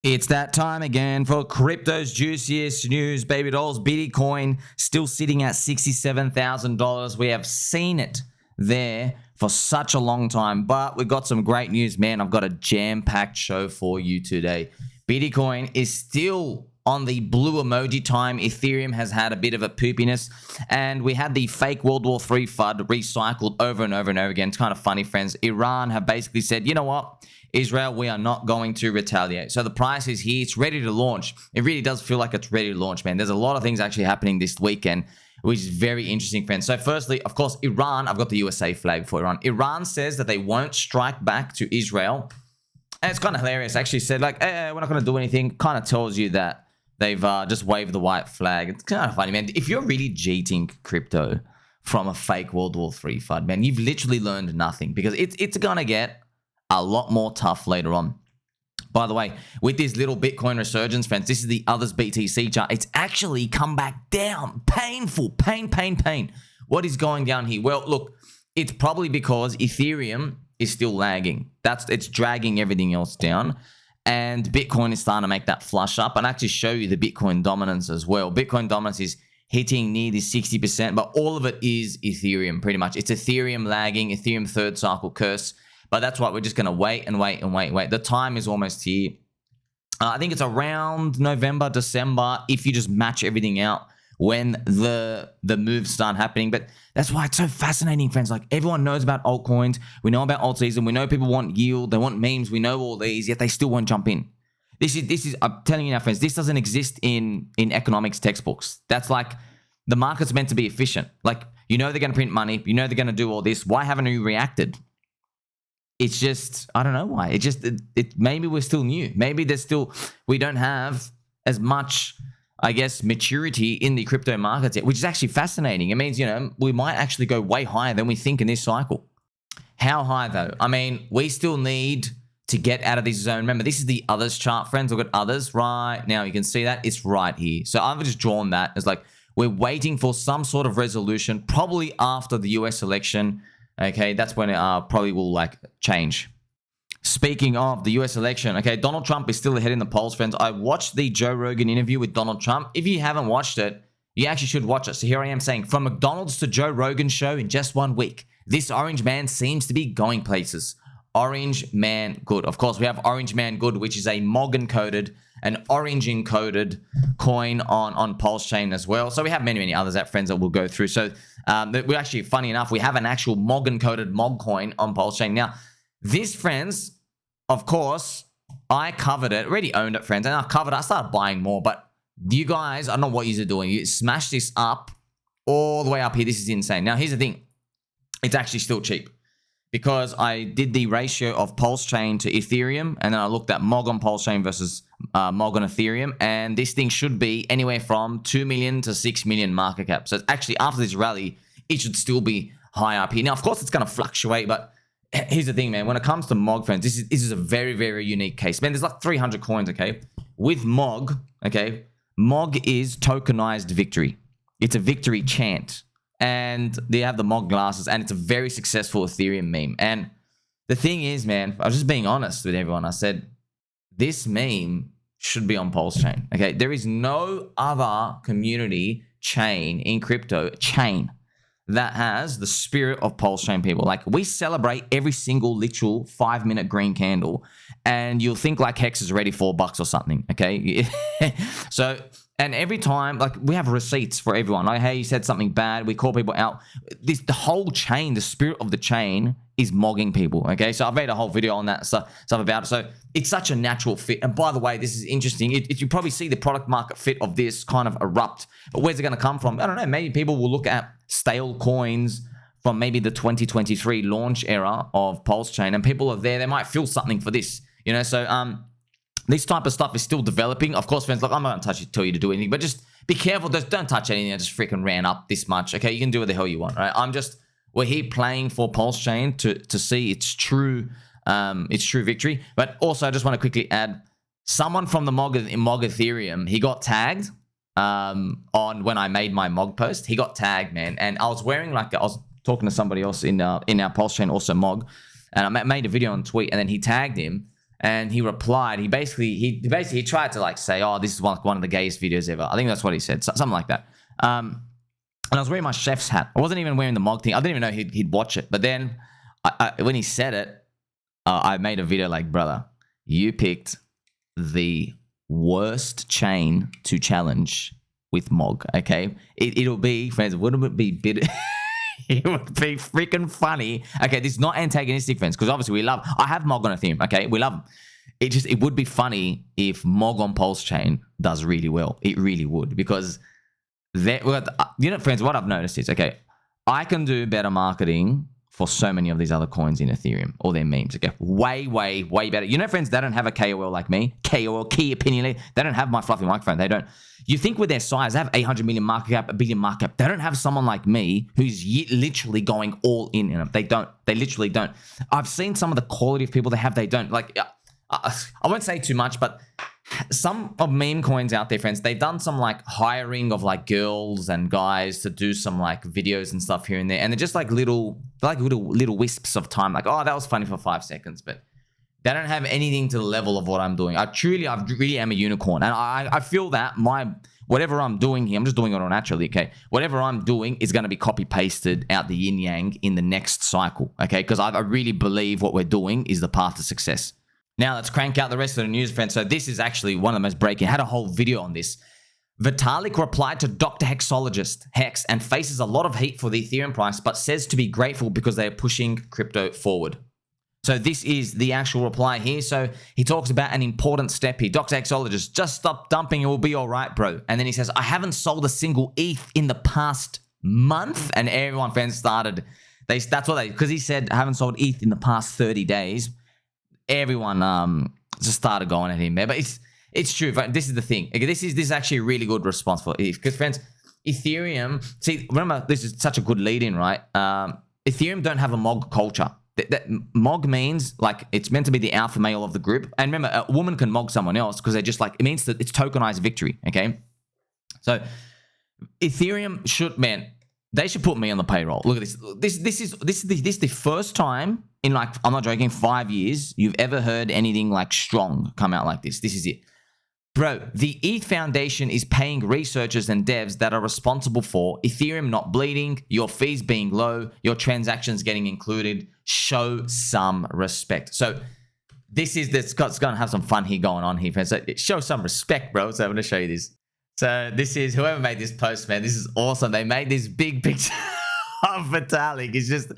It's that time again for crypto's juiciest news, baby dolls. Bitcoin still sitting at $67,000. We have seen it there for such a long time, but we've got some great news, man. I've got a jam-packed show for you today. Bitcoin is still on the blue emoji time. Ethereum has had a bit of a poopiness, and we had the fake World War III FUD recycled over and over and over again. It's kind of funny, friends. Iran have basically said, you know what? Israel, we are not going to retaliate. So the price is here. It's ready to launch. It really does feel like it's ready to launch, man. There's a lot of things actually happening this weekend, which is very interesting, friends. So firstly, of course, Iran, I've got the USA flag for Iran. Iran says that they won't strike back to Israel. And it's kind of hilarious. Actually said like, we're not going to do anything. Kind of tells you that they've just waved the white flag. It's kind of funny, man. If you're really cheating crypto from a fake World War III FUD, man, you've literally learned nothing, because it's going to get a lot more tough later on. By the way, with this little Bitcoin resurgence, friends, this is the others BTC chart. It's actually come back down. Painful. Pain. What is going down here? Well, look, it's probably because Ethereum is still lagging. It's dragging everything else down. And Bitcoin is starting to make that flush up. And actually show you the Bitcoin dominance as well. Bitcoin dominance is hitting nearly 60%, but all of it is Ethereum, pretty much. It's Ethereum lagging, Ethereum third cycle curse. But that's why we're just going to wait. The time is almost here. I think it's around November, December, if you just match everything out when the moves start happening. But that's why it's so fascinating, friends. Like, everyone knows about altcoins. We know about alt season. We know people want yield. They want memes. We know all these, yet they still won't jump in. This is I'm telling you now, friends, this doesn't exist in economics textbooks. That's like, the market's meant to be efficient. Like, you know they're going to print money. You know they're going to do all this. Why haven't you reacted? It's just, I don't know why. Maybe we're still new. Maybe we don't have as much, I guess, maturity in the crypto markets yet, which is actually fascinating. It means, we might actually go way higher than we think in this cycle. How high though? I mean, we still need to get out of this zone. Remember, this is the others chart, friends. Look at others right now. You can see that it's right here. So I've just drawn that as like, we're waiting for some sort of resolution, probably after the US election. Okay, that's when it probably will like change. Speaking of the US election, okay, Donald Trump is still ahead in the polls, friends. I watched the Joe Rogan interview with Donald Trump. If you haven't watched it, you actually should watch it. So here I am saying, from McDonald's to Joe Rogan show in just 1 week, this orange man seems to be going places. Orange man good. Of course, we have orange man good, which is a Mog encoded, an orange encoded coin on PulseChain as well. So we have many others that, friends, that we'll go through. So we're actually, funny enough, we have an actual Mog encoded Mog coin on PulseChain. Now, this, friends, of course, I covered it, already owned it, friends, and I started buying more. But you guys, I don't know what you're doing. You smash this up all the way up here. This is insane. Now, here's the thing. It's actually still cheap, because I did the ratio of PulseChain to Ethereum, and then I looked at Mog on PulseChain versus Mog on Ethereum, and this thing should be anywhere from 2 million to 6 million market cap. So it's actually, after this rally, it should still be high up here. Now, of course, it's going to fluctuate, but here's the thing, man. When it comes to Mog, friends, this is a very unique case. Man, there's like 300 coins, okay? With Mog, okay, Mog is tokenized victory. It's a victory chant. And they have the Mog glasses, and it's a very successful Ethereum meme. And the thing is, man, I was just being honest with everyone. I said, this meme should be on PulseChain. Okay, there is no other community chain in crypto that has the spirit of PulseChain, people. Like, we celebrate every single literal 5-minute green candle, and you'll think like Hex is already $4 or something. Okay, so. And every time, like, we have receipts for everyone. Like, hey, you said something bad. We call people out. The whole chain, the spirit of the chain is mogging people, okay? So I've made a whole video on that stuff about it. So it's such a natural fit. And by the way, this is interesting. You probably see the product market fit of this kind of erupt. But where's it going to come from? I don't know. Maybe people will look at stale coins from maybe the 2023 launch era of PulseChain, and people are there. They might feel something for this, So, this type of stuff is still developing. Of course, friends, look, I'm not going to tell you to do anything, but just be careful. Just don't touch anything that just freaking ran up this much. Okay, you can do what the hell you want, right? We're here playing for PulseChain to see its true victory. But also, I just want to quickly add, someone from the Mog Ethereum, he got tagged on when I made my Mog post. He got tagged, man, and I was talking to somebody else in our PulseChain, also Mog, and I made a video on tweet, and then he tagged him. and he replied. He basically tried to like say, "Oh, this is one of the gayest videos ever." I think that's what he said, something like that. And I was wearing my chef's hat. I wasn't even wearing the Mog thing. I didn't even know he'd watch it. But then when he said it, I made a video like, brother, you picked the worst chain to challenge with Mog, okay? It'll be, friends, wouldn't it be bitter? It would be freaking funny. Okay, this is not antagonistic, friends, because obviously I have Mog on Ethereum, okay? We love him. It would be funny if Mog on PulseChain does really well. It really would, because friends, what I've noticed is, okay, I can do better marketing for so many of these other coins in Ethereum or their memes. Okay, way better. You know, friends, they don't have a KOL like me. KOL, key opinion leader. They don't have my fluffy microphone. They don't. You think with their size, they have 800 million market cap, $1 billion market cap. They don't have someone like me who's literally going all in them. They don't. They literally don't. I've seen some of the quality of people they have. They don't. Like, I won't say too much, but some of meme coins out there, friends, they've done some like hiring of like girls and guys to do some like videos and stuff here and there, and they're just like little wisps of time, like, oh, that was funny for 5 seconds, but they don't have anything to the level of what I'm doing. I really am a unicorn, and I feel that whatever I'm doing here, I'm just doing it all naturally, okay? Whatever I'm doing is going to be copy pasted out the yin yang in the next cycle, okay? Because I really believe what we're doing is the path to success. Now, let's crank out the rest of the news, friends. So this is actually one of the most breaking. I had a whole video on this. Vitalik replied to Dr. Hexologist, Hex, and faces a lot of heat for the Ethereum price, but says to be grateful because they are pushing crypto forward. So this is the actual reply here. So he talks about an important step here. Dr. Hexologist, just stop dumping. It will be all right, bro. And then he says, I haven't sold a single ETH in the past month. And everyone, friends, started. Because he said, I haven't sold ETH in the past 30 days. Everyone just started going at him there, but it's true. This is the thing. Okay, this is actually a really good response for ETH, because friends, Ethereum. See, remember, this is such a good lead-in, right? Ethereum don't have a Mog culture. That Mog means like it's meant to be the alpha male of the group, and remember, a woman can Mog someone else because they're just like, it means that it's tokenized victory. Okay, so Ethereum should, man, they should put me on the payroll. Look at this. This is the first time in, like, I'm not joking, 5 years you've ever heard anything like strong come out like this. This is it. Bro, the ETH Foundation is paying researchers and devs that are responsible for Ethereum not bleeding, your fees being low, your transactions getting included. Show some respect. So this is going to have some fun here going on here, friends. So show some respect, bro. So I'm going to show you this. So this is whoever made this post, man. This is awesome. They made this big picture of Vitalik. It's just,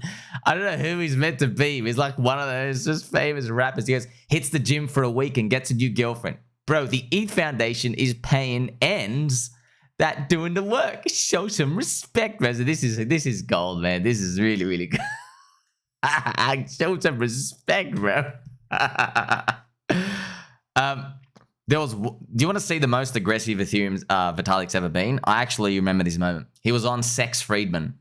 I don't know who he's meant to be. He's like one of those just famous rappers. He goes, hits the gym for a week and gets a new girlfriend. Bro, the ETH Foundation is paying ends that doing the work. Show some respect, bro. So this is gold, man. This is really, really good. Show some respect, bro. Do you want to see the most aggressive Ethereum Vitalik's ever been? I actually remember this moment. He was on Sex Friedman.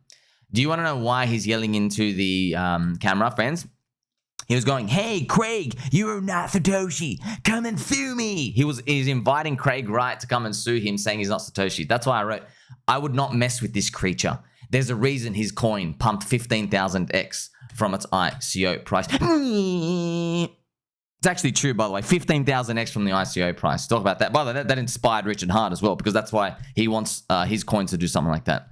Do you want to know why he's yelling into the camera, friends? He was going, hey, Craig, you are not Satoshi. Come and sue me. He's inviting Craig Wright to come and sue him, saying he's not Satoshi. That's why I wrote, I would not mess with this creature. There's a reason his coin pumped 15,000x from its ICO price. It's actually true, by the way. 15,000x from the ICO price. Talk about that. By the way, that inspired Richard Hart as well, because that's why he wants his coins to do something like that.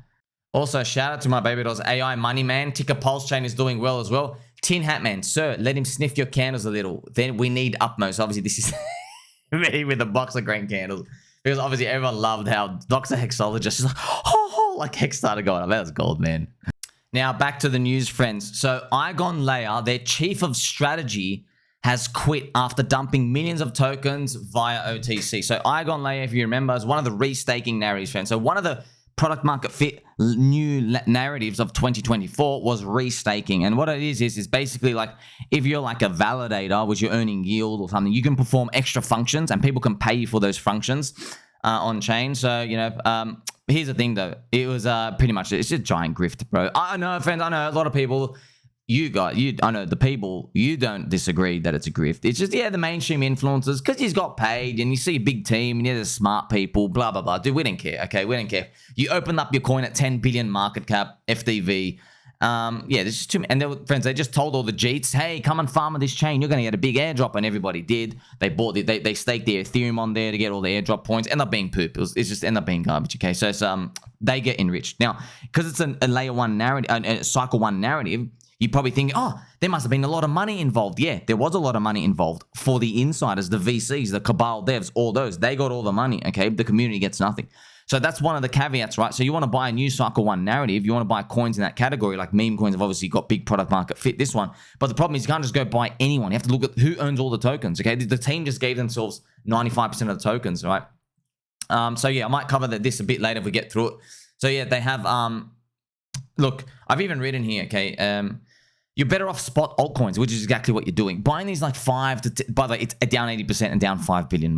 Also, shout out to my baby dolls AI Money Man. Ticker PulseChain is doing well as well. Tin Hat Man, sir, let him sniff your candles a little. Then we need utmost. Obviously, this is me with a box of green candles. Because obviously everyone loved how Dr. Hexologist is like, oh, like Hex started going up. That was gold, man. Now, back to the news, friends. So, Eigen Layer, their chief of strategy, has quit after dumping millions of tokens via OTC. So, Eigen Layer, if you remember, is one of the ReStaking narratives, friends. So, one of the product market fit new narratives of 2024 was ReStaking. And what it is basically like, if you're like a validator, which you're earning yield or something, you can perform extra functions and people can pay you for those functions on chain. So, you know, here's the thing though. It was pretty much, it's just a giant grift, bro. I know, friends, I know a lot of people, I know the people, you don't disagree that it's a grift. It's just, yeah, the mainstream influencers, because he's got paid and you see a big team and there's smart people, blah, blah, blah. Dude, we don't care, okay? We don't care. You opened up your coin at 10 billion market cap, FDV, Yeah, there's just too many. And friends, they just told all the Jeets, hey, come and farm on this chain. You're going to get a big airdrop. And everybody did. They bought it. They staked their Ethereum on there to get all the airdrop points. End up being poop. It's just end up being garbage. Okay, so it's, they get enriched. Now, because it's a layer one narrative, a cycle one narrative, you probably think, oh, there must have been a lot of money involved. Yeah, there was a lot of money involved for the insiders, the VCs, the cabal devs, all those. They got all the money. Okay, the community gets nothing. So that's one of the caveats, right? So you want to buy a new cycle one narrative. You want to buy coins in that category. Like meme coins have obviously got big product market fit, this one. But the problem is you can't just go buy anyone. You have to look at who owns all the tokens, okay? The team just gave themselves 95% of the tokens, right? So yeah, I might cover this a bit later if we get through it. So yeah, they have, look, I've even written here, okay? You're better off spot altcoins, which is exactly what you're doing. Buying these like 5 to, by the way, it's down 80% and down 5 billion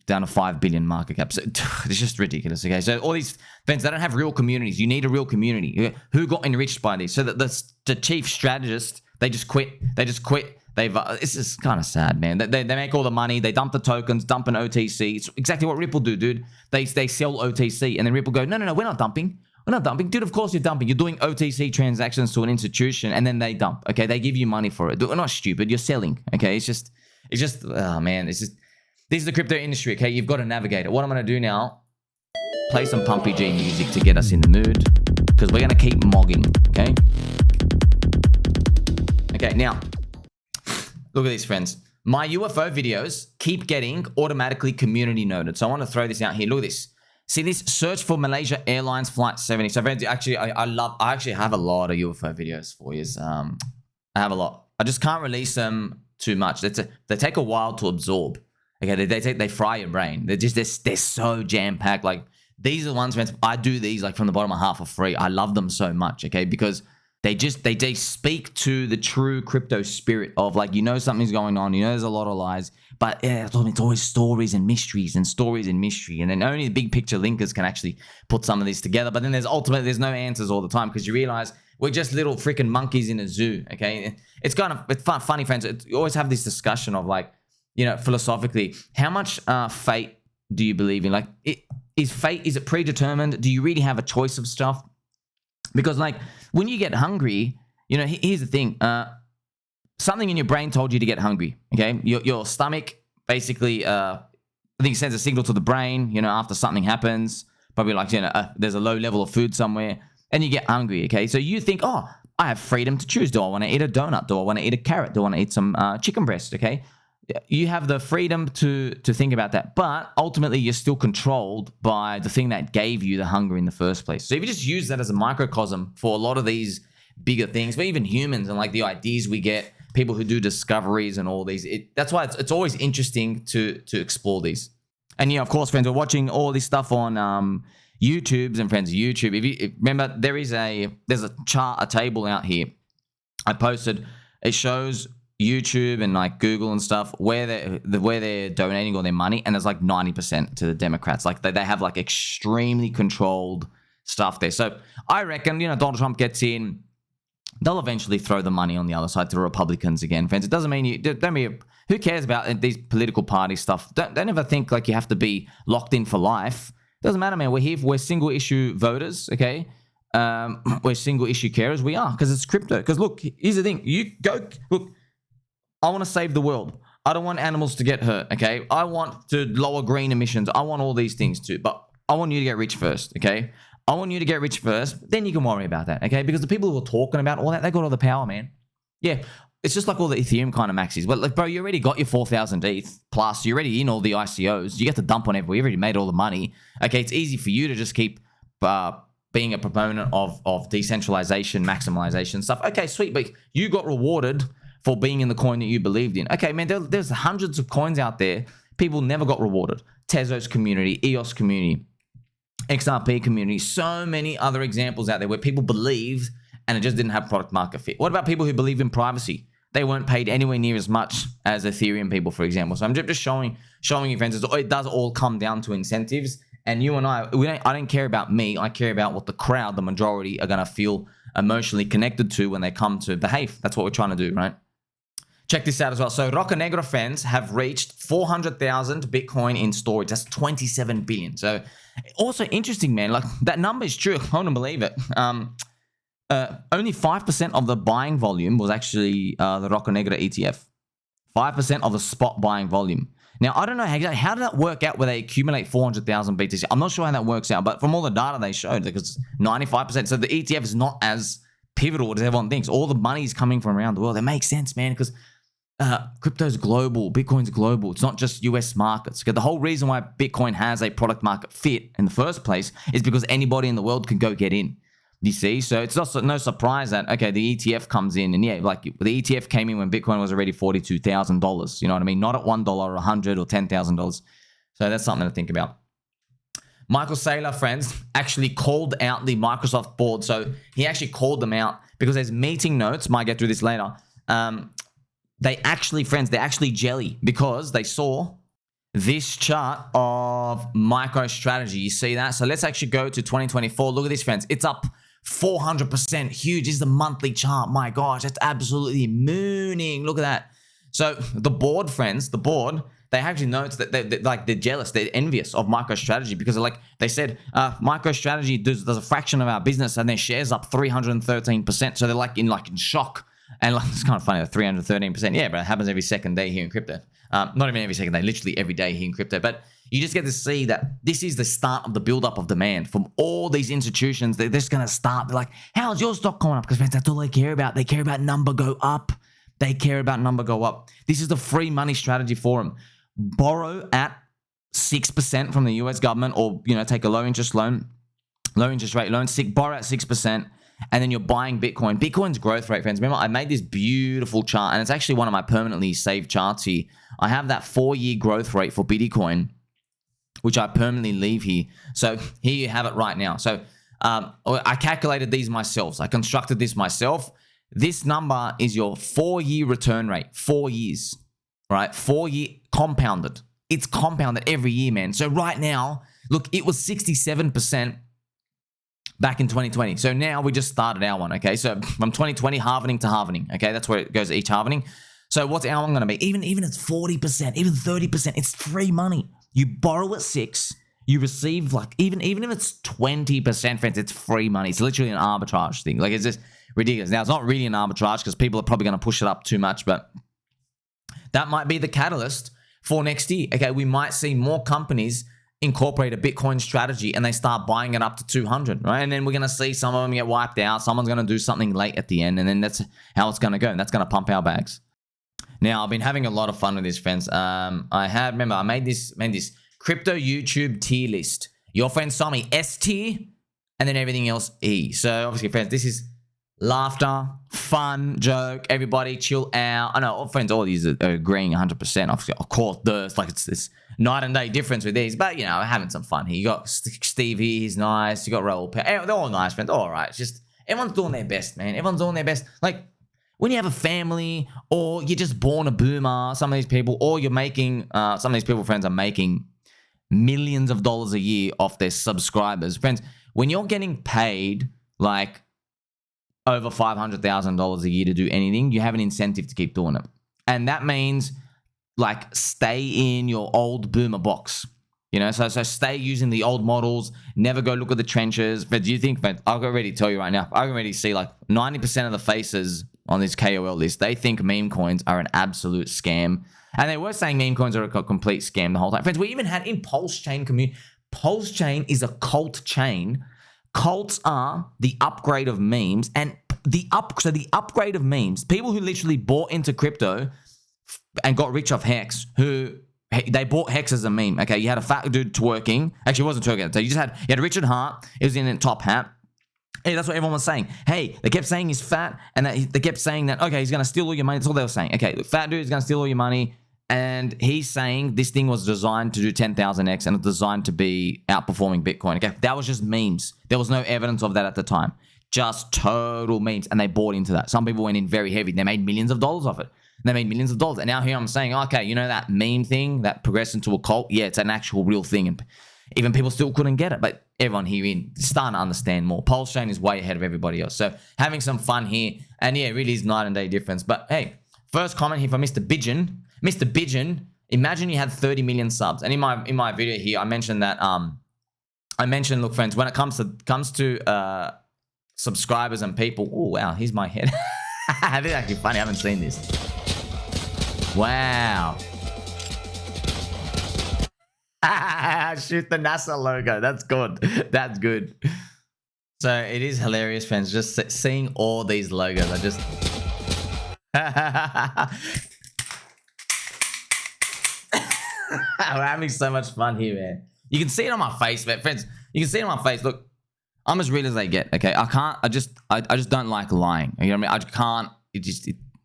down to 5 billion market cap. So it's just ridiculous. Okay, so all these events, they don't have real communities. You need a real community. Who got enriched by these? So that the chief strategist, they just quit. This is kind of sad, man. They make all the money. They dump the tokens, dump an OTC. It's exactly what Ripple do, dude. They sell OTC, and then Ripple go, no, we're not dumping. We're not dumping. Dude, of course you're dumping. You're doing OTC transactions to an institution, and then they dump. Okay, they give you money for it. We're not stupid. You're selling. Okay, it's just, oh man, this is the crypto industry. Okay, you've got to navigate it. What I'm going to do now, play some Pumpy G music to get us in the mood, because we're going to keep mogging. Okay. Okay, now, look at these, friends. My UFO videos keep getting automatically community noted. So I want to throw this out here. Look at this. See this? Search for Malaysia Airlines Flight 70. So friends, actually, I actually have a lot of UFO videos for you. I have a lot. I just can't release them too much. They take a while to absorb. Okay, they fry your brain. They're so jam packed. Like these are the ones, friends. I do these like from the bottom of half for free. I love them so much. Okay, because they speak to the true crypto spirit of like, you know, something's going on. You know, there's a lot of lies. But yeah, it's always stories and mysteries and stories and mystery. And then only the big picture linkers can actually put some of these together. But then there's no answers all the time, because you realize we're just little freaking monkeys in a zoo. Okay. It's funny, friends. You always have this discussion of like, you know, philosophically, how much fate do you believe in? Like, is it predetermined? Do you really have a choice of stuff? Because like when you get hungry, you know, here's the thing. Something in your brain told you to get hungry, okay? Your stomach basically, I think it sends a signal to the brain, you know, after something happens, probably like, you know, there's a low level of food somewhere, and you get hungry, okay? So you think, oh, I have freedom to choose. Do I want to eat a donut? Do I want to eat a carrot? Do I want to eat some chicken breast, okay? You have the freedom to think about that, but ultimately you're still controlled by the thing that gave you the hunger in the first place. So if you just use that as a microcosm for a lot of these bigger things, but even humans and like the ideas we get, people who do discoveries and all these, that's why it's always interesting to explore these. And yeah, of course, friends, we're watching all this stuff on YouTubes and friends, YouTube. If you remember, there's a chart, a table out here I posted. It shows YouTube and like Google and stuff where they're donating all their money, and there's like 90% to the Democrats. Like they have like extremely controlled stuff there. So I reckon, you know, Donald Trump gets in, they'll eventually throw the money on the other side to Republicans again, friends. It doesn't mean who cares about these political party stuff? Don't ever think like you have to be locked in for life. It doesn't matter, man. We're here. We're single issue voters, okay? We're single issue carers. We are, because it's crypto. Because look, here's the thing. Look, I want to save the world. I don't want animals to get hurt, okay? I want to lower green emissions. I want all these things too, but I want you to get rich first, okay? I want you to get rich first, then you can worry about that, okay? Because the people who are talking about all that, they got all the power, man. Yeah, it's just like all the Ethereum kind of maxis. But like, bro, you already got your 4,000 ETH, plus you're already in all the ICOs. You get to dump on everywhere. You already made all the money. Okay, it's easy for you to just keep being a proponent of decentralization, maximalization stuff. Okay, sweet, but you got rewarded for being in the coin that you believed in. Okay, man, there's hundreds of coins out there. People never got rewarded. Tezos community, EOS community, XRP community, so many other examples out there where people believed and it just didn't have product market fit. What about people who believe in privacy? They weren't paid anywhere near as much as Ethereum people, for example. So I'm just showing you, friends, it does all come down to incentives. And you and I don't care about me. I care about what the crowd, the majority, are going to feel emotionally connected to when they come to behave. That's what we're trying to do, right? Check this out as well. So Roca Negra fans have reached 400,000 Bitcoin in storage. That's 27 billion. So also interesting, man. Like that number is true. I don't believe it. only 5% of the buying volume was actually the Rocco Negra ETF. 5% of the spot buying volume. Now, I don't know how did that work out where they accumulate 400,000 BTC. I'm not sure how that works out, but from all the data they showed, because 95%, so the ETF is not as pivotal as everyone thinks. All the money is coming from around the world. That makes sense, man, because crypto's global. Bitcoin's global. It's not just US markets. The whole reason why Bitcoin has a product market fit in the first place is because anybody in the world can go get in. You see? So it's no surprise that, okay, the ETF comes in, and yeah, like the ETF came in when Bitcoin was already $42,000. You know what I mean? Not at $1 or $100 or $10,000. So that's something to think about. Michael Saylor, friends, actually called out the Microsoft board. So he actually called them out because there's meeting notes. Might get through this later. They actually, friends, they're actually jelly because they saw this chart of MicroStrategy. You see that? So let's actually go to 2024. Look at this, friends. It's up 400%. Huge. This is the monthly chart. My gosh, that's absolutely mooning. Look at that. So the board, friends, the board, they actually notes that they're jealous, they're envious of MicroStrategy because they said MicroStrategy does a fraction of our business and their shares up 313%. So they're like in shock. And it's kind of funny, 313%. Yeah, but it happens every second day here in crypto. Not even every second day, literally every day here in crypto. But you just get to see that this is the start of the buildup of demand from all these institutions. They're just going to start. They're like, how's your stock going up? Because friends, that's all they care about. They care about number go up. They care about number go up. This is the free money strategy for them. Borrow at 6% from the US government, or take a low interest rate loan. Borrow at 6%. And then you're buying Bitcoin. Bitcoin's growth rate, friends. Remember, I made this beautiful chart, and it's actually one of my permanently saved charts here. I have that 4-year growth rate for Bitcoin, which I permanently leave here. So here you have it right now. So I calculated these myself. So I constructed this myself. This number is your 4-year return rate. 4 years, right? 4-year compounded. It's compounded every year, man. So right now, look, it was 67% back in 2020. So now we just started our one, okay? So from 2020, halvening to halvening, okay? That's where it goes each halvening. So what's our one going to be? Even if it's 40%, even 30%, it's free money. You borrow at 6, you receive even if it's 20%, friends, it's free money. It's literally an arbitrage thing. Like, it's just ridiculous. Now, it's not really an arbitrage because people are probably going to push it up too much, but that might be the catalyst for next year. Okay, we might see more companies incorporate a Bitcoin strategy and they start buying it up to 200, right? And then we're going to see some of them get wiped out. Someone's going to do something late at the end, and then that's how it's going to go. And that's going to pump our bags. Now, I've been having a lot of fun with this, friends. I made this crypto YouTube tier list. Your friend Sommi, S tier, and then everything else E. So obviously, friends, this is laughter, fun, joke, everybody chill out. I know all friends, all these are agreeing 100%. Of course, it's night and day difference with these, but having some fun here. You got Steve here, he's nice. You got Raul, they're all nice, friends. All right, it's just everyone's doing their best, man. Everyone's doing their best. Like when you have a family, or you're just born a boomer, some of these people, or you're making, some of these people, friends, are making millions of dollars a year off their subscribers. Friends, when you're getting paid like over $500,000 a year to do anything, you have an incentive to keep doing it. And that means stay in your old boomer box. So stay using the old models, never go look at the trenches. But do you think, I'll already tell you right now, I can already see 90% of the faces on this KOL list, they think meme coins are an absolute scam. And they were saying meme coins are a complete scam the whole time. Friends, we even had in PulseChain community, PulseChain is a cult chain. Cults are the upgrade of memes, and the upgrade of memes, people who literally bought into crypto and got rich off Hex, they bought Hex as a meme. Okay, you had a fat dude twerking. Actually, it wasn't twerking. So you had Richard Hart. He was in a top hat. Hey, that's what everyone was saying. Hey, they kept saying he's fat, and they kept saying that, okay, he's going to steal all your money. That's all they were saying. Okay, the fat dude is going to steal all your money. And he's saying this thing was designed to do 10,000x and it's designed to be outperforming Bitcoin. Okay, that was just memes. There was no evidence of that at the time. Just total memes. And they bought into that. Some people went in very heavy. They made millions of dollars off it. They made millions of dollars. And now here I'm saying, okay, that meme thing that progressed into a cult? Yeah, it's an actual real thing. And even people still couldn't get it. But everyone here is starting to understand more. PulseChain is way ahead of everybody else. So having some fun here. And yeah, it really is night and day difference. But hey, first comment here from Mr. Bidgen. Mr. Bidgen, imagine you had 30 million subs. And in my video here, I mentioned that look, friends, when it comes to subscribers and people. Oh, wow. Here's my head. This is actually funny. I haven't seen this. Wow. Shoot the NASA logo. That's good. That's good. So it is hilarious, friends. Just seeing all these logos. I just... We're having so much fun here, man. You can see it on my face, man. Friends, you can see it on my face. Look, I'm as real as they get, okay? I just don't like lying. You know what I mean? I can't,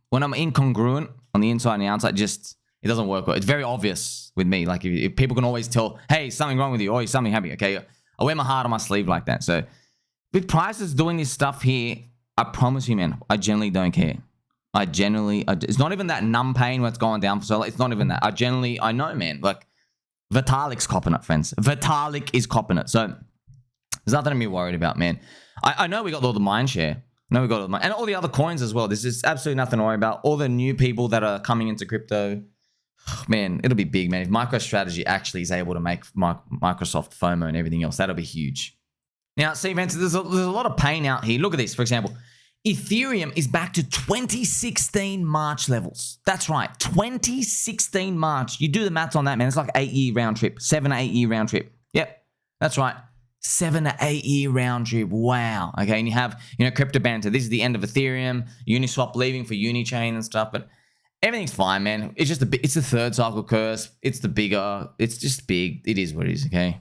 when I'm incongruent on the inside and the outside, it doesn't work well. It's very obvious with me. Like, if people can always tell, hey, something wrong with you, or something happy, okay? I wear my heart on my sleeve like that. So, with prices doing this stuff here, I promise you, man, I generally don't care. It's not even that numb pain where it's going down for so long. It's not even that. I know, man. Like, Vitalik's copping it, friends. Vitalik is copping it. So, there's nothing to be worried about, man. I know we got all the mind share. I know we got all the mind. And all the other coins as well. There's just absolutely nothing to worry about. All the new people that are coming into crypto. Man, it'll be big, man. If MicroStrategy actually is able to make Microsoft FOMO and everything else, that'll be huge. Now, see, Vince, there's a lot of pain out here. Look at this, for example. Ethereum is back to 2016 March levels. That's right, 2016 March. You do the maths on that, man. It's like 8-year round trip, 7 to 8 year round trip. Yep, that's right. 7 to 8 year round trip. Wow. Okay, and you have, crypto banter. This is the end of Ethereum. Uniswap leaving for Unichain and stuff, but everything's fine, man. It's just it's the third cycle curse. It's just big. It is what it is, okay?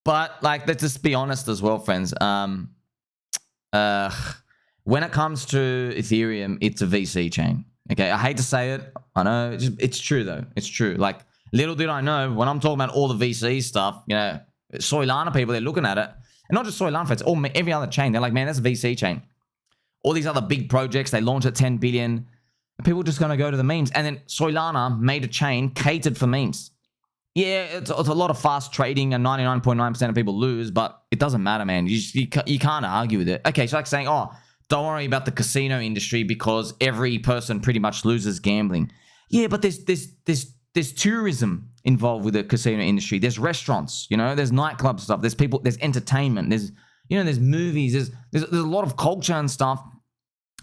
But, like, let's just be honest as well, friends. When it comes to Ethereum, it's a VC chain. Okay, I hate to say it. I know. It's true, though. It's true. Like, little did I know, when I'm talking about all the VC stuff, Solana people, they're looking at it. And not just Solana, it's every other chain. They're like, man, that's a VC chain. All these other big projects, they launch at 10 billion. People are just going to go to the memes. And then Solana made a chain catered for memes. Yeah, it's a lot of fast trading and 99.9% of people lose, but it doesn't matter, man. You can't argue with it. Okay, so like saying, oh, don't worry about the casino industry because every person pretty much loses gambling. Yeah, but there's tourism involved with the casino industry. There's restaurants, there's nightclub stuff. There's people, there's entertainment. There's movies. There's a lot of culture and stuff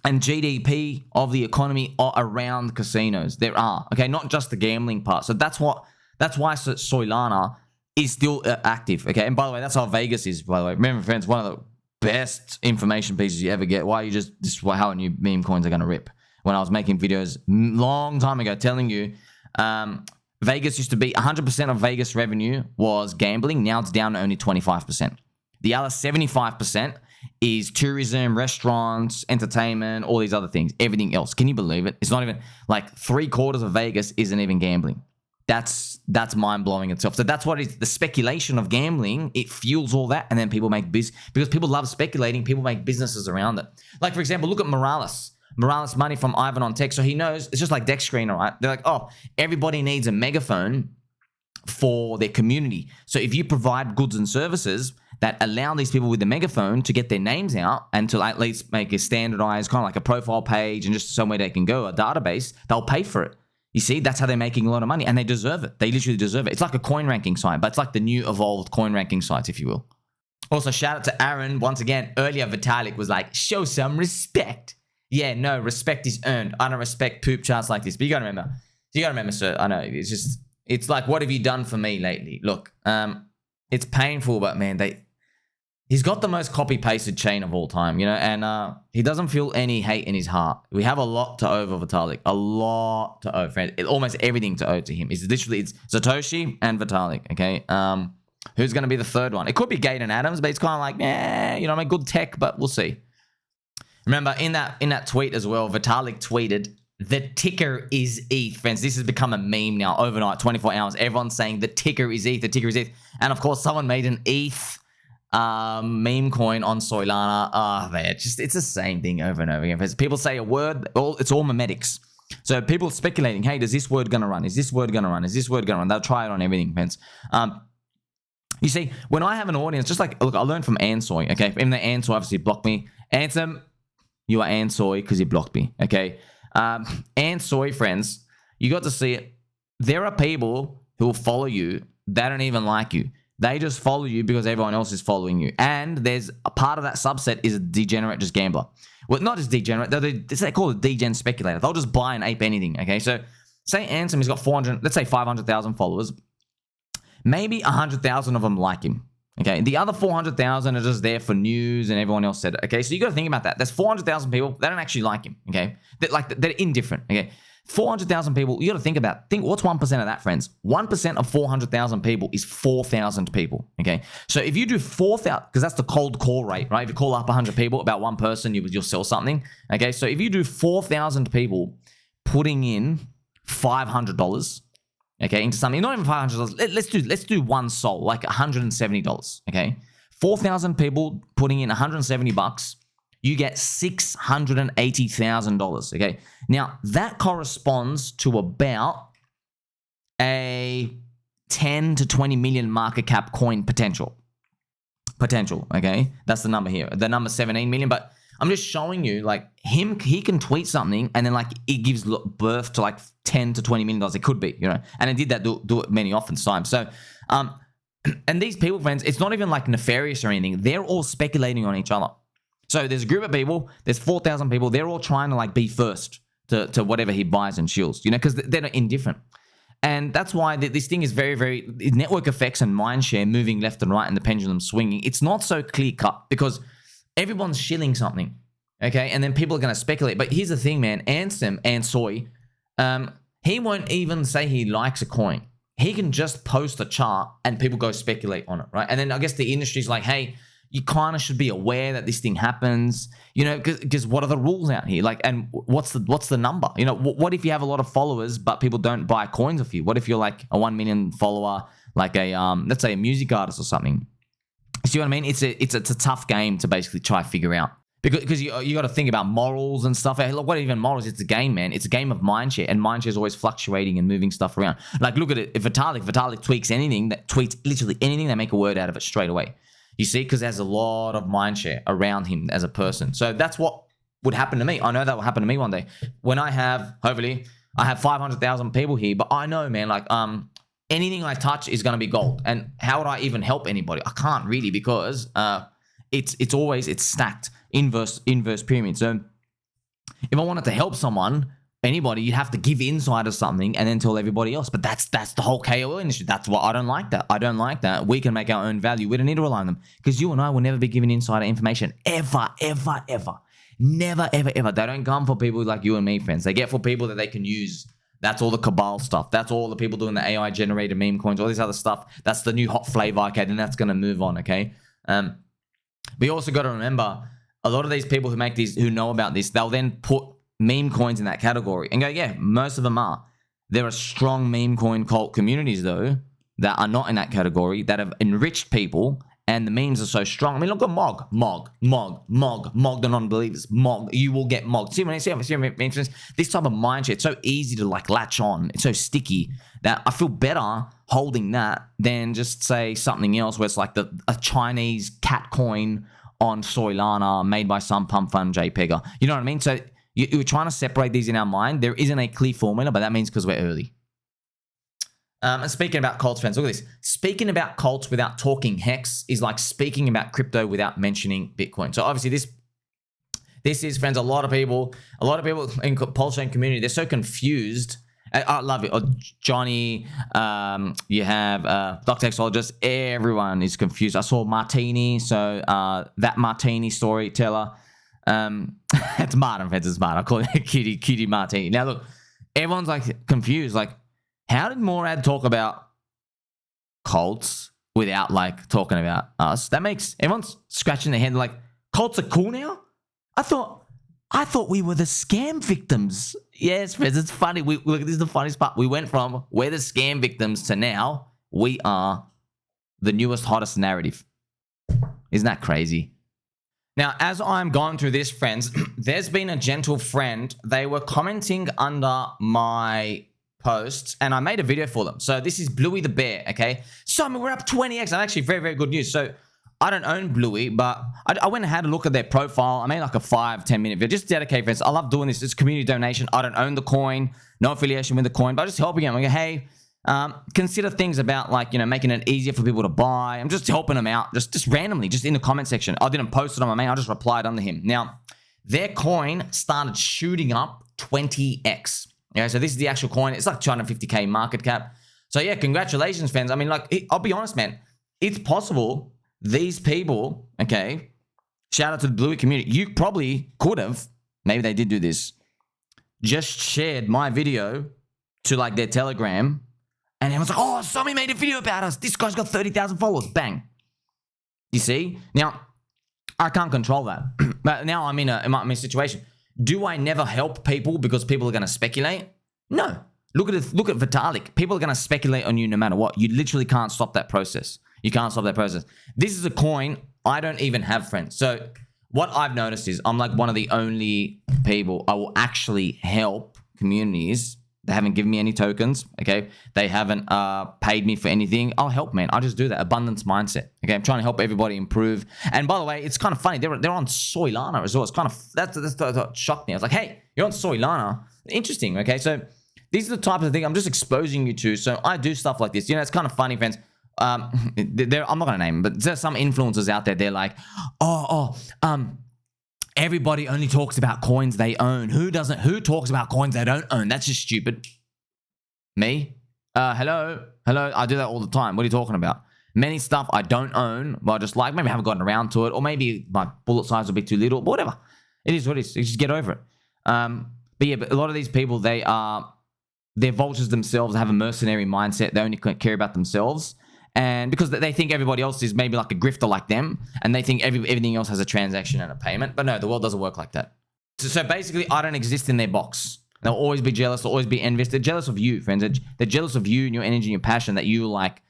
and GDP of the economy around casinos. There are, okay, not just the gambling part. So that's why Solana is still active, okay? And by the way, that's how Vegas is, by the way. Remember, friends, one of the best information pieces you ever get. This is how new meme coins are going to rip. When I was making videos long time ago telling you, Vegas used to be 100% of Vegas revenue was gambling. Now it's down to only 25%. The other 75% is tourism, restaurants, entertainment, all these other things, everything else. Can you believe it? It's not even like 3/4 of Vegas isn't even gambling. That's mind-blowing itself. So that's what the speculation of gambling, it fuels all that, and then people make because people love speculating, people make businesses around it. Like, for example, look at Morales money from Ivan on Tech. So he knows, it's just like Deck Screen, all right? They're like, oh, everybody needs a megaphone for their community. So if you provide goods and services that allow these people with the megaphone to get their names out and to at least make a standardized kind of like a profile page and just somewhere they can go, a database, they'll pay for it. You see, that's how they're making a lot of money, and they deserve it. They literally deserve it. It's like a coin ranking site, but it's like the new evolved coin ranking sites, if you will. Also, shout out to Aaron. Once again, earlier Vitalik was like, show some respect. Yeah, no, respect is earned. I don't respect poop charts like this. But you gotta remember, sir, I know, it's like, what have you done for me lately? Look, it's painful, but man, he's got the most copy-pasted chain of all time, and he doesn't feel any hate in his heart. We have a lot to owe for Vitalik. A lot to owe, friend. Almost everything to owe to him. It's Satoshi and Vitalik, okay? Who's going to be the third one? It could be Gaten Adams, but it's kind of like, good tech, but we'll see. Remember, in that tweet as well, Vitalik tweeted, the ticker is ETH, friends. This has become a meme now overnight, 24 hours. Everyone's saying the ticker is ETH, the ticker is ETH. And of course, someone made an ETH meme coin on Solana. Man, it's the same thing over and over again. People say a word, it's all memetics. So people speculating, hey, is this word gonna run? Is this word gonna run? Is this word gonna run? They'll try it on everything, friends. You see, when I have an audience, just like, look, I learned from Ansoy, okay? Even though Ansoy obviously blocked me. Ansem, you are Ansoy because he blocked me, okay? Ansoy, friends, you got to see it. There are people who will follow you that don't even like you. They just follow you because everyone else is following you. And there's a part of that subset is a degenerate, just gambler. Well, not just degenerate. They call it degen speculator. They'll just buy and ape anything. Okay, so say Ansoy has got 400, let's say 500,000 followers. Maybe 100,000 of them like him. Okay, the other 400,000 are just there for news and everyone else said it. Okay, so you got to think about that. There's 400,000 people, they don't actually like him. Okay, they're indifferent. Okay, 400,000 people, you got to think what's 1% of that, friends? 1% of 400,000 people is 4,000 people. Okay, so if you do 4,000, because that's the cold call rate, right? If you call up 100 people, about one person, you'll sell something. Okay, so if you do 4,000 people putting in $500, okay, into something, not even $500. Let's do one soul, like $170. Okay, 4,000 people putting in $170. You get $680,000. Okay, now that corresponds to about a 10 to 20 million market cap coin potential. Okay, that's the number here. The number 17 million, but I'm just showing you, like, he can tweet something and then, like, it gives birth to like 10 to 20 million dollars. It could be, you know, and it did that do it many times. So, and these people, friends, it's not even like nefarious or anything. They're all speculating on each other. So there's a group of people, there's 4,000 people. They're all trying to like be first to whatever he buys and shields, you know, because they're indifferent. And that's why this thing is very, very network effects and mindshare moving left and right and the pendulum swinging. It's not so clear cut because everyone's shilling something, okay? And then people are going to speculate. But here's the thing, man. Ansoy, he won't even say he likes a coin. He can just post a chart and people go speculate on it, right? And then I guess the industry's like, hey, you kind of should be aware that this thing happens, you know, because what are the rules out here? Like, and what's the number? You know, what if you have a lot of followers, but people don't buy coins of you? What if you're like a 1 million follower, like a, let's say a music artist or something? See what I mean? It's a tough game to basically try to figure out because you got to think about morals and stuff. Hey, look, what even morals? It's a game, man. It's a game of mindshare, and mindshare is always fluctuating and moving stuff around. Like, look at it. If Vitalik tweaks anything, that tweets literally anything, they make a word out of it straight away. You see, because there's a lot of mindshare around him as a person. So that's what would happen to me. I know that will happen to me one day when hopefully I have 500,000 people here. But I know, man, like anything I touch is going to be gold. And how would I even help anybody? I can't really because it's stacked inverse pyramid. So if I wanted to help anybody, you'd have to give inside of something and then tell everybody else. But that's the whole KOL industry. That's why I don't like that. I don't like that. We can make our own value. We don't need to rely on them because you and I will never be given insider information ever. Never, ever. They don't come for people like you and me, friends. They get for people that they can use. That's all the cabal stuff. That's all the people doing the AI generated meme coins, all this other stuff. That's the new hot flavor. Okay, then that's going to move on. Okay. But you also got to remember a lot of these people who know about this, they'll then put meme coins in that category and go, yeah, most of them are. There are strong meme coin cult communities though that are not in that category that have enriched people, and the memes are so strong. I mean, look at Mog the non-believers. Mog, you will get mogged. See, this type of mindset, it's so easy to like latch on. It's so sticky that I feel better holding that than just say something else where it's like a Chinese cat coin on Solana made by some pump fund JPEGer. You know what I mean? So you're trying to separate these in our mind. There isn't a clear formula, but that means because we're early. And speaking about cults, friends, look at this. Speaking about cults without talking Hex is like speaking about crypto without mentioning Bitcoin. So obviously this is, friends, a lot of people in PulseChain community, they're so confused. I love it. Johnny, you have Dr. Hexologist. Everyone is confused. I saw Martini, so that Martini storyteller. It's Martin, friends. It's Martin. I call it Cutie Martini. Now, look, everyone's like confused. Like, how did Morad talk about cults without like talking about us? That makes everyone's scratching their head. Like, cults are cool now. I thought we were the scam victims. Yes, friends. It's funny. Look, this is the funniest part. We went from we're the scam victims to now we are the newest, hottest narrative. Isn't that crazy? Now, as I'm going through this, friends, there's been a gentle friend. They were commenting under my posts, and I made a video for them. So this is Bluey the Bear, okay? Sommi, we're up 20x. I'm actually very, very good news. So I don't own Bluey, but I went and had a look at their profile. I made like a 5-10 minute video. Just dedicate, friends. I love doing this. It's community donation. I don't own the coin. No affiliation with the coin, but I'm just helping them. I go, hey, consider things about like, you know, making it easier for people to buy. I'm just helping them out, just randomly, just in the comment section. I didn't post it on my main. I just replied under him. Now, their coin started shooting up 20x. Yeah, so this is the actual coin. It's like 250K market cap. So yeah, congratulations, fans. I mean, like, I'll be honest, man. It's possible these people, okay, shout out to the Bluey community. You probably could have, maybe they did do this, just shared my video to like their Telegram, and everyone's like, oh, Sommi made a video about us. This guy's got 30,000 followers. Bang. You see? Now, I can't control that. But now I'm in a situation. Do I never help people because people are going to speculate? No. Look at Vitalik. People are going to speculate on you no matter what. You literally can't stop that process. You can't stop that process. This is a coin I don't even have, friends. So what I've noticed is I'm like one of the only people I will actually help communities. They haven't given me any tokens, okay? They haven't paid me for anything. I'll help, man. I just do that. Abundance mindset, okay? I'm trying to help everybody improve. And by the way, it's kind of funny. They're on Soylana as well. It's kind of, that's what shocked me. I was like, hey, you're on Soylana. Interesting, okay? So these are the types of things I'm just exposing you to. So I do stuff like this. You know, it's kind of funny, friends. I'm not going to name them, but there's some influencers out there. They're like, everybody only talks about coins they own. Who talks about coins they don't own? That's just stupid. Me? Hello? I do that all the time. What are you talking about? Many stuff I don't own, but I just like, maybe I haven't gotten around to it, or maybe my bullet size will be too little, but whatever. It is what it is. You just get over it. But a lot of these people, they're vultures themselves. They have a mercenary mindset. They only care about themselves. And because they think everybody else is maybe like a grifter like them, and they think everything else has a transaction and a payment. But no, the world doesn't work like that. So basically, I don't exist in their box. They'll always be jealous. They'll always be envious. They're jealous of you, friends. They're jealous of you and your energy and your passion, that you like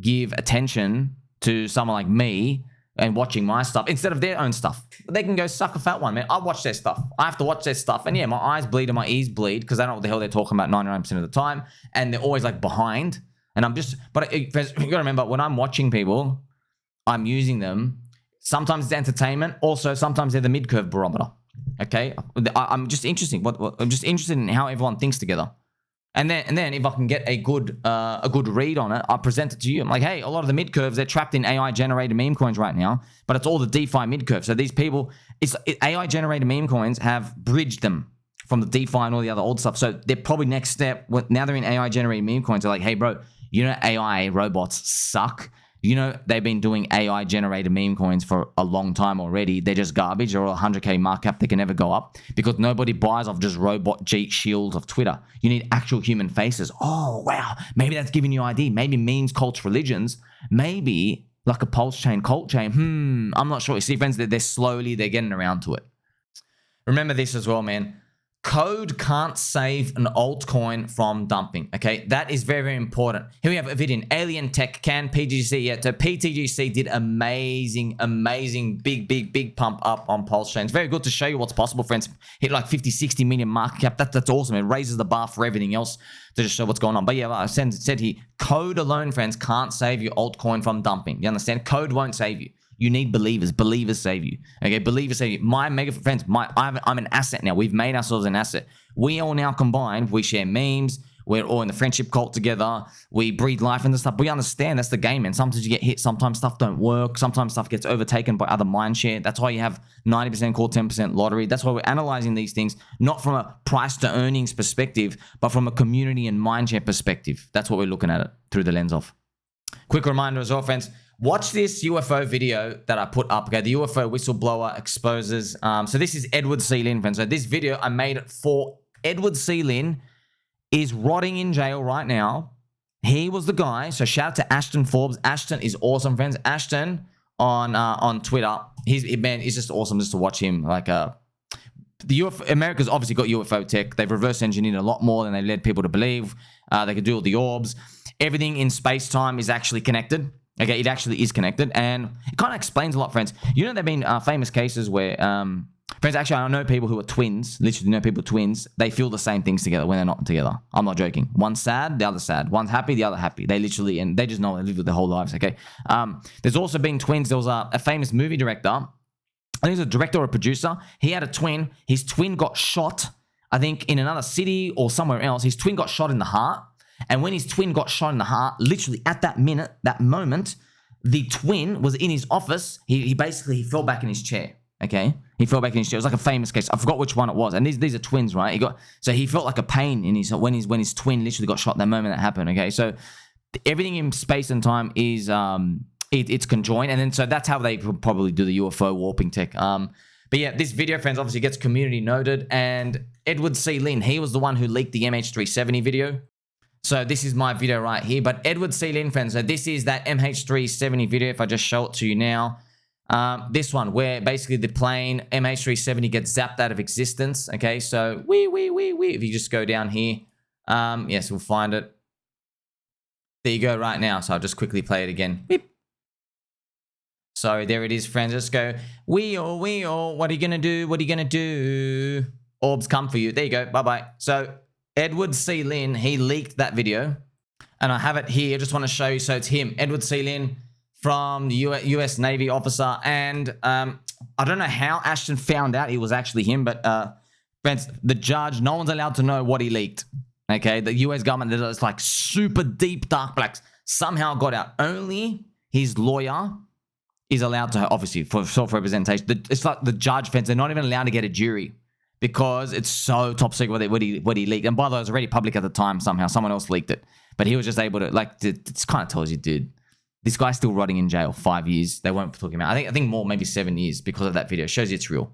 give attention to someone like me and watching my stuff instead of their own stuff. But they can go suck a fat one, man. I watch their stuff. I have to watch their stuff. And yeah, my eyes bleed and my ears bleed because I don't know what the hell they're talking about 99% of the time. And they're always like behind. And I'm just, but you gotta remember, when I'm watching people, I'm using them. Sometimes it's entertainment. Also, sometimes they're the mid-curve barometer. Okay, I'm just interested. I'm just interested in how everyone thinks together. And then if I can get a good read on it, I'll present it to you. I'm like, hey, a lot of the mid-curves, they're trapped in AI-generated meme coins right now, but it's all the DeFi mid-curve. So these people, AI-generated meme coins have bridged them from the DeFi and all the other old stuff. So they're probably next step. Now they're in AI-generated meme coins. They're like, hey, bro, you know AI robots suck. You know they've been doing AI-generated meme coins for a long time already. They're just garbage. They're all 100K market cap. They can never go up because nobody buys off just robot shields of Twitter. You need actual human faces. Oh, wow. Maybe that's giving you an idea. Maybe memes, cults, religions. Maybe like a PulseChain, cult chain. I'm not sure. You see, friends, they're getting around to it. Remember this as well, man. Code can't save an altcoin from dumping, okay? That is very, very important. Here we have a video in Alien Tech, can PTGC, yeah, so PTGC did amazing, big pump up on PulseChain. It's very good to show you what's possible, friends. Hit like 50, 60 million market cap. That's awesome. It raises the bar for everything else to just show what's going on. But yeah, like I said here, code alone, friends, can't save your altcoin from dumping. You understand? Code won't save you. You need believers. Believers save you. Okay, believers save you. My mega friends, I'm an asset now. We've made ourselves an asset. We all now combined. We share memes. We're all in the friendship cult together. We breathe life into stuff. We understand that's the game, man. Sometimes you get hit. Sometimes stuff don't work. Sometimes stuff gets overtaken by other mindshare. That's why you have 90% call, 10% lottery. That's why we're analyzing these things, not from a price to earnings perspective, but from a community and mindshare perspective. That's what we're looking at it through the lens of. Quick reminder as well, friends. Watch this UFO video that I put up. Okay, the UFO whistleblower exposes. So this is Edward C. Lin, friends. So this video, I made it for Edward C. Lin, is rotting in jail right now. He was the guy. So shout out to Ashton Forbes. Ashton is awesome, friends. Ashton on Twitter. He's just awesome just to watch him. Like the America's obviously got UFO tech. They've reverse engineered a lot more than they led people to believe. They could do all the orbs. Everything in space-time is actually connected. Okay, it actually is connected, and it kind of explains a lot, friends. You know, there have been famous cases where, friends, actually, I know people who are twins, literally know people twins, they feel the same things together when they're not together. I'm not joking. One's sad, the other's sad. One's happy, the other happy. They literally, and they just know they live with their whole lives, okay? There's also been twins. There was a famous movie director. I think he was a director or a producer. He had a twin. His twin got shot, I think, in another city or somewhere else. His twin got shot in the heart. And when his twin got shot in the heart, literally at that minute, that moment, the twin was in his office. He basically fell back in his chair. Okay, he fell back in his chair. It was like a famous case. I forgot which one it was. And these are twins, right? So he felt like a pain in his when his twin literally got shot. That moment that happened. Okay, so everything in space and time is it's conjoined, and then so that's how they probably do the UFO warping tech. But yeah, this video, friends, obviously gets community noted, and Edward C. Lin, he was the one who leaked the MH370 video. So this is my video right here, but Edward C. Lin, friends, so this is that MH370 video. If I just show it to you now, this one where basically the plane MH370 gets zapped out of existence. Okay, so if you just go down here, yes, we'll find it. There you go right now. So I'll just quickly play it again. Beep. So there it is, friends. Let's go. What are you going to do? What are you going to do? Orbs come for you. There you go. Bye-bye. So Edward C. Lin, he leaked that video. And I have it here. I just want to show you. So it's him, Edward C. Lin, from the US Navy officer. And I don't know how Ashton found out it was actually him. But friends, the judge, no one's allowed to know what he leaked. Okay, the US government, it's like super deep dark blacks, somehow got out. Only his lawyer is allowed to, obviously, for self-representation. It's like the judge, fence, they're not even allowed to get a jury because it's so top secret what he leaked. And by the way, it was already public at the time somehow. Someone else leaked it. But he was just able to, like, it kind of tells you, dude, this guy's still rotting in jail 5 years. They won't talk him out. I think more, maybe 7 years because of that video. It shows you it's real.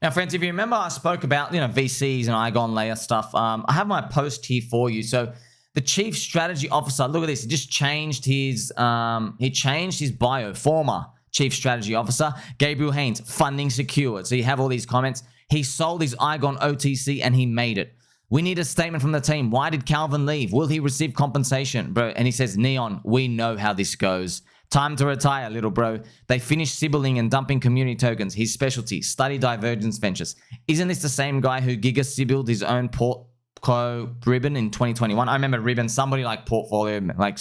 Now, friends, if you remember, I spoke about, VCs and Eigen Layer stuff. I have my post here for you. So the chief strategy officer, look at this. He just changed his, bio. Former chief strategy officer, Gabriel Haynes, funding secured. So you have all these comments. He sold his Eigen OTC and he made it. We need a statement from the team. Why did Calvin leave? Will he receive compensation? Bro, and he says, Neon, we know how this goes. Time to retire, little bro. They finished sibbling and dumping community tokens. His specialty, study divergence ventures. Isn't this the same guy who giga sibbled his own portco ribbon in 2021? I remember ribbon, somebody like portfolio, like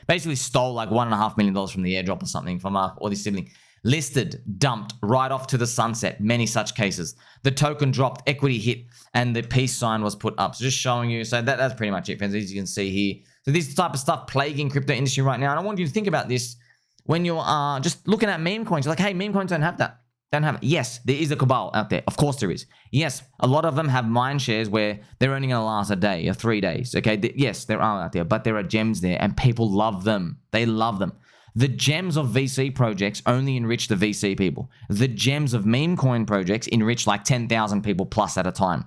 basically stole like $1.5 million from the airdrop or something from all these sibling. Listed, dumped, right off to the sunset. Many such cases. The token dropped, equity hit, and the peace sign was put up. So just showing you. So that's pretty much it, friends, as you can see here. So this type of stuff plaguing crypto industry right now. And I want you to think about this. When you are just looking at meme coins, you're like, hey, meme coins don't have that. Don't have it. Yes, there is a cabal out there. Of course there is. Yes, a lot of them have mine shares where they're only going to last a day or 3 days. Okay, yes, there are out there, but there are gems there and people love them. They love them. The gems of VC projects only enrich the VC people. The gems of meme coin projects enrich like 10,000 people plus at a time.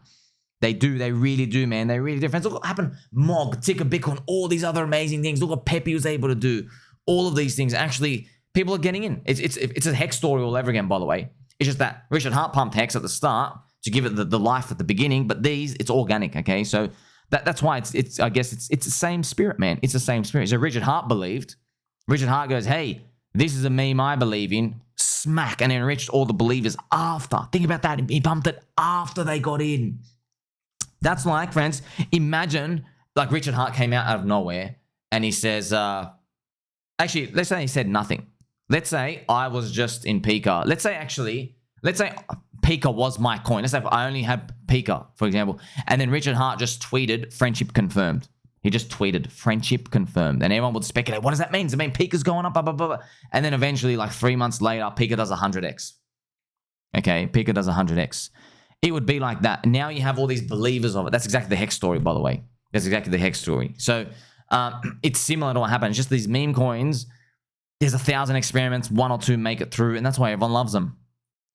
They do. They really do, man. They really do. Friends, look what happened. Mog, Ticker, Bitcoin, all these other amazing things. Look what Pepe was able to do. All of these things, actually, people are getting in. It's a Hex story all over again, by the way. It's just that Richard Hart pumped Hex at the start to give it the life at the beginning, but it's organic, okay? So that's why I guess it's the same spirit, man. It's the same spirit. So Richard Hart believed. Richard Hart goes, hey, this is a meme I believe in. Smack, and enriched all the believers after. Think about that. He pumped it after they got in. That's like, friends, imagine like Richard Hart came out of nowhere and he says, actually, let's say he said nothing. Let's say I was just in PIKA. Let's say PIKA was my coin. Let's say I only had PIKA, for example. And then Richard Hart just tweeted, friendship confirmed. He just tweeted, friendship confirmed. And everyone would speculate, what does that mean? Does it mean PIKA's going up, blah, blah, blah. And then eventually, like 3 months later, PIKA does 100x. Okay, PIKA does 100x. It would be like that. And now you have all these believers of it. That's exactly the Hex story, by the way. That's exactly the Hex story. So it's similar to what happened. It's just these meme coins, there's 1,000 experiments, 1 or 2 make it through, and that's why everyone loves them.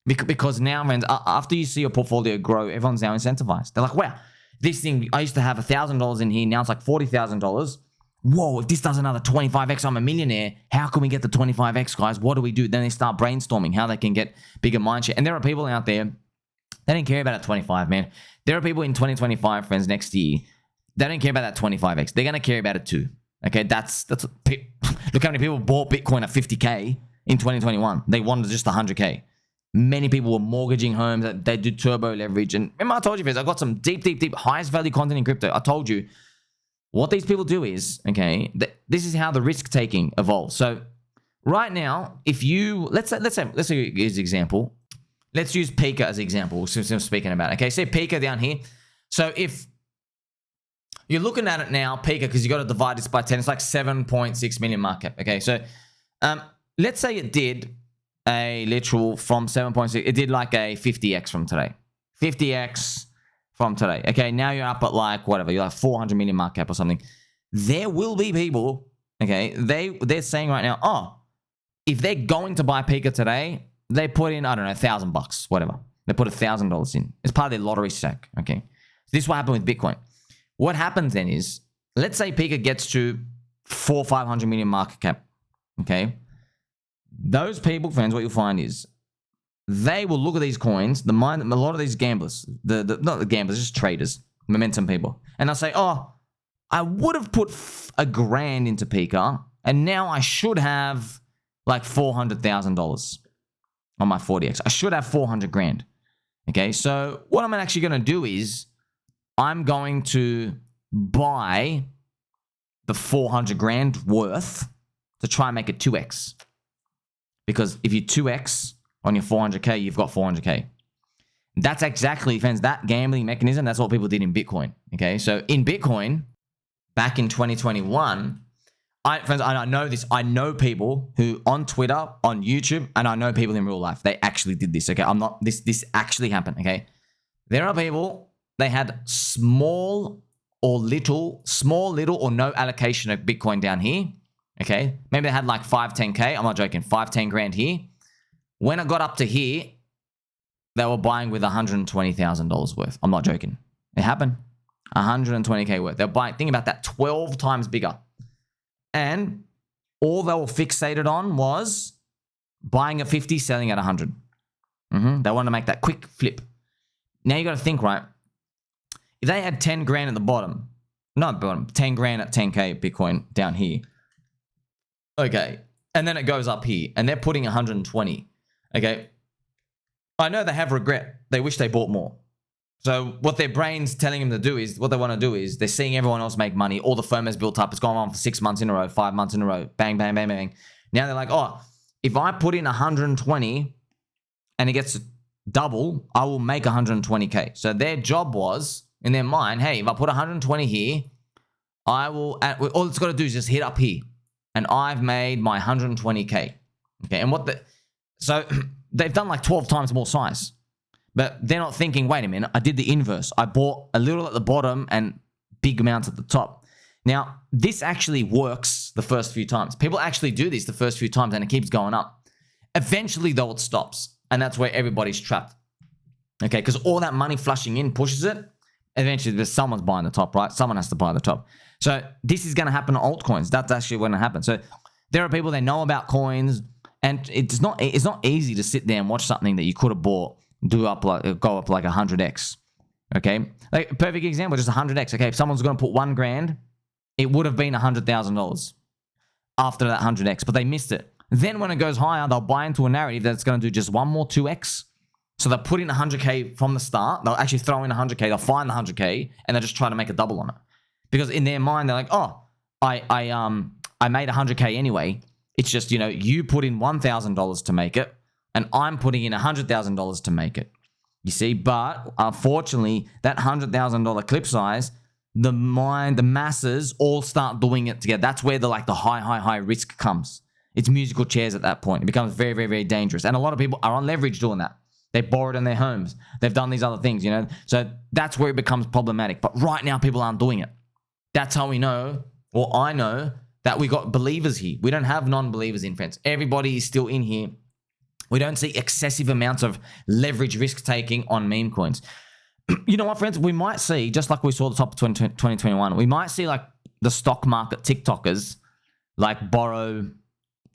Because now, friends, after you see your portfolio grow, everyone's now incentivized. They're like, wow, this thing, I used to have $1,000 in here, now it's like $40,000. Whoa, if this does another 25x, I'm a millionaire. How can we get the 25x, guys? What do we do? Then they start brainstorming how they can get bigger mindshare. And there are people out there, they don't care about that 25, man. There are people in 2025, friends, next year, they don't care about that 25x. They're going to care about it too. Okay, that's look how many people bought Bitcoin at 50K in 2021. They wanted just 100K. Many people were mortgaging homes. They do turbo leverage. And remember I told you, guys, I got some deep, highest value content in crypto. I told you what these people do is, okay, this is how the risk taking evolves. So right now, if you, let's say as an example, let's use PIKA as an example, since I'm speaking about it. Okay, say PIKA down here. So if you're looking at it now, PIKA, because you got to divide this by 10. It's like 7.6 million market cap. Okay, so let's say it did a literal from 7.6. It did like a 50x from today. 50x from today. Okay, now you're up at like whatever. You're like 400 million market cap or something. There will be people, okay, they're saying right now, oh, if they're going to buy PIKA today, they put in, I don't know, $1,000, whatever. They put $1,000 in. It's part of their lottery stack, okay? So this is what happened with Bitcoin. What happens then is, let's say PIKA gets to 500 million market cap, okay? Those people, friends, what you'll find is, they will look at these coins, a lot of these gamblers, not the gamblers, just traders, momentum people, and they'll say, oh, I would have put $1,000 into PIKA, and now I should have like $400,000 on my 40x. I should have 400 grand. Okay, so what I'm actually going to do is I'm going to buy the 400 grand worth to try and make it 2x. Because if you 2x on your 400k, you've got 400k. That's exactly, friends, that gambling mechanism, that's what people did in Bitcoin. Okay, so in Bitcoin, back in 2021, friends, I know this. I know people who on Twitter, on YouTube, and I know people in real life. They actually did this. Okay, I'm not. This actually happened. Okay, there are people. They had small or no allocation of Bitcoin down here. Okay, maybe they had like 5-10k. I'm not joking. 5-10 grand here. When it got up to here, they were buying with $120,000 worth. I'm not joking. It happened. 120k worth. They're buying. Think about that. 12 times bigger. And all they were fixated on was buying at 50, selling at 100. They want to make that quick flip. Now you got to think, right? If they had 10 grand at the bottom, not bottom, 10 grand at 10k Bitcoin down here. Okay. And then it goes up here and they're putting 120. Okay. I know they have regret. They wish they bought more. So what their brain's telling them to do is, what they want to do is, they're seeing everyone else make money. All the FOMO's built up. It's gone on for 6 months in a row, 5 months in a row. Bang, bang, bang, bang. Now they're like, oh, if I put in 120 and it gets to double, I will make 120k. So their job was, in their mind, hey, if I put 120 here, I will, all it's got to do is just hit up here. And I've made my 120k. Okay, and so they've done like 12 times more size. But they're not thinking, wait a minute, I did the inverse. I bought a little at the bottom and big amounts at the top. Now, this actually works the first few times. People actually do this the first few times and it keeps going up. Eventually, though, it stops. And that's where everybody's trapped. Okay, because all that money flushing in pushes it. Eventually, someone's buying the top, right? Someone has to buy the top. So this is going to happen to altcoins. That's actually when it happens. So there are people that know about coins. And it's not easy to sit there and watch something that you could have bought go up like 100x. Okay, like perfect example, just 100x. Okay, if someone's going to put $1,000, it would have been $100,000 after that 100x, but they missed it. Then when it goes higher, they'll buy into a narrative that's going to do just one more 2x. So they'll put in 100k from the start. They'll actually throw in 100k. They'll find the 100k and they'll just try to make a double on it, because in their mind they're like, oh, I made 100k anyway. It's just, you put in $1,000 to make it, and I'm putting in $100,000 to make it. You see, but unfortunately, that $100,000 clip size, the masses all start doing it together. That's where the high risk comes. It's musical chairs at that point. It becomes very, very, very dangerous. And a lot of people are on leverage doing that. They borrowed in their homes. They've done these other things, So that's where it becomes problematic. But right now, people aren't doing it. That's how we know, or I know, that we got believers here. We don't have non-believers in, friends. Everybody is still in here. We don't see excessive amounts of leverage risk-taking on meme coins. You know what, friends? We might see, just like we saw the top of 2021, we might see like the stock market TikTokers like borrow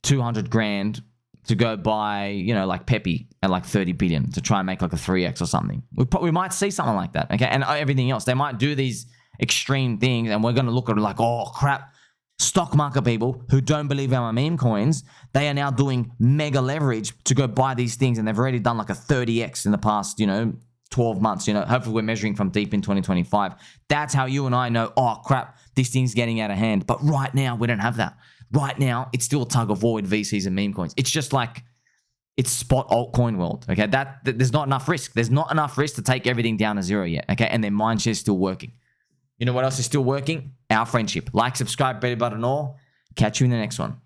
200 grand to go buy, like Pepe at like 30 billion to try and make like a 3x or something. We might see something like that, okay? And everything else. They might do these extreme things and we're going to look at it like, oh, crap. Stock market people who don't believe our meme coins, they are now doing mega leverage to go buy these things, and they've already done like a 30x in the past, 12 months. Hopefully we're measuring from deep in 2025. That's how you and I know, oh crap, this thing's getting out of hand. But right now, we don't have that. Right now, it's still a tug of war with VCs and meme coins. It's just like, it's spot altcoin world, okay? There's not enough risk. There's not enough risk to take everything down to zero yet, okay? And their mind share is still working. You know what else is still working? Our friendship. Like, subscribe, belly button all. Catch you in the next one.